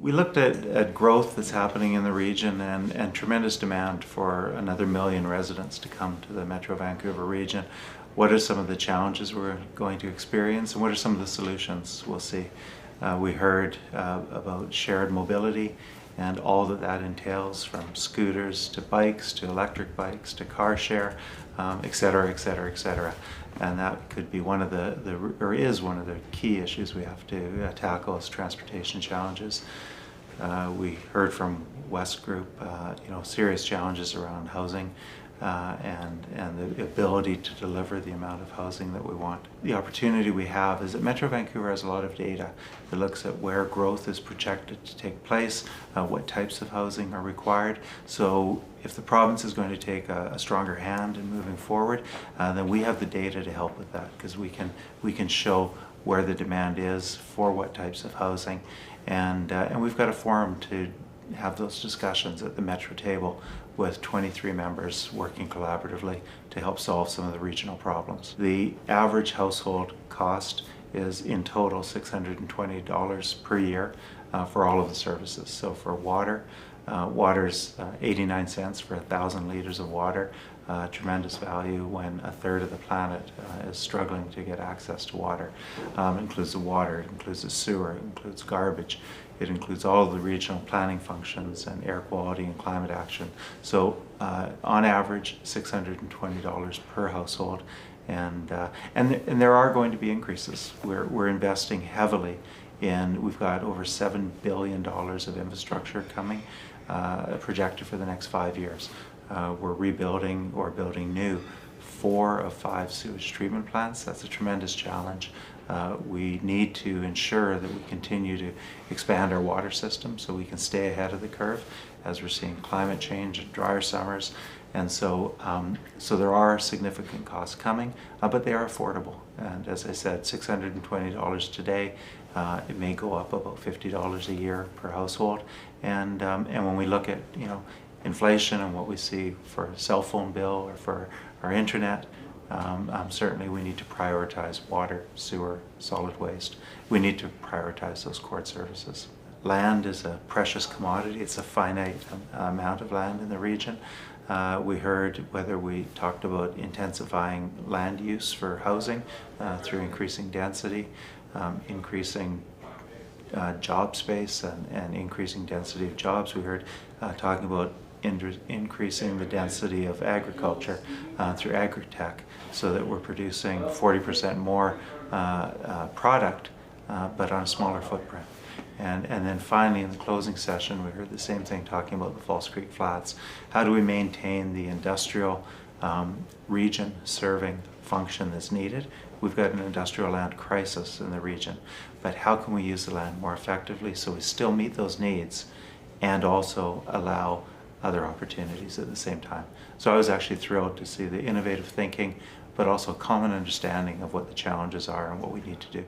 We looked at growth that's happening in the region and tremendous demand for another 1 million residents to come to the Metro Vancouver region. What are some of the challenges we're going to experience, and what are some of the solutions we'll see? We heard about shared mobility and all that entails, from scooters to bikes to electric bikes to car share, et cetera, et cetera, et cetera. And that could be one of is one of the key issues we have to tackle as transportation challenges. We heard from West Group, serious challenges around housing and the ability to deliver the amount of housing that we want. The opportunity we have is that Metro Vancouver has a lot of data that looks at where growth is projected to take place, what types of housing are required. So if the province is going to take a stronger hand in moving forward, then we have the data to help with that, because we can show where the demand is for what types of housing, and we've got a forum to have those discussions at the Metro table with 23 members working collaboratively to help solve some of the regional problems. The average household cost is in total $620 per year for all of the services. So for water, water's 89 cents for 1,000 liters of water. Tremendous value when a third of the planet is struggling to get access to water. It includes the water, it includes the sewer, it includes garbage, it includes all of the regional planning functions and air quality and climate action. So on average, $620 per household, and there are going to be increases. We're investing heavily we've got over $7 billion of infrastructure coming, projected for the next 5 years. We're rebuilding or building new 4 of 5 sewage treatment plants. That's a tremendous challenge. We need to ensure that we continue to expand our water system so we can stay ahead of the curve as we're seeing climate change and drier summers. And so there are significant costs coming, but they are affordable. And as I said, $620 today. It may go up about $50 a year per household. And when we look at inflation and what we see for a cell phone bill or for our internet, certainly we need to prioritize water, sewer, solid waste. We need to prioritize those core services. Land is a precious commodity. It's a finite amount of land in the region. We heard whether we talked about intensifying land use for housing through increasing density, increasing job space and increasing density of jobs. We heard talking about increasing the density of agriculture through agri-tech, so that we're producing 40% more product, but on a smaller footprint. And then finally, in the closing session, we heard the same thing talking about the False Creek Flats. How do we maintain the industrial region serving function that's needed? We've got an industrial land crisis in the region, but how can we use the land more effectively so we still meet those needs and also allow other opportunities at the same time? So I was actually thrilled to see the innovative thinking, but also common understanding of what the challenges are and what we need to do.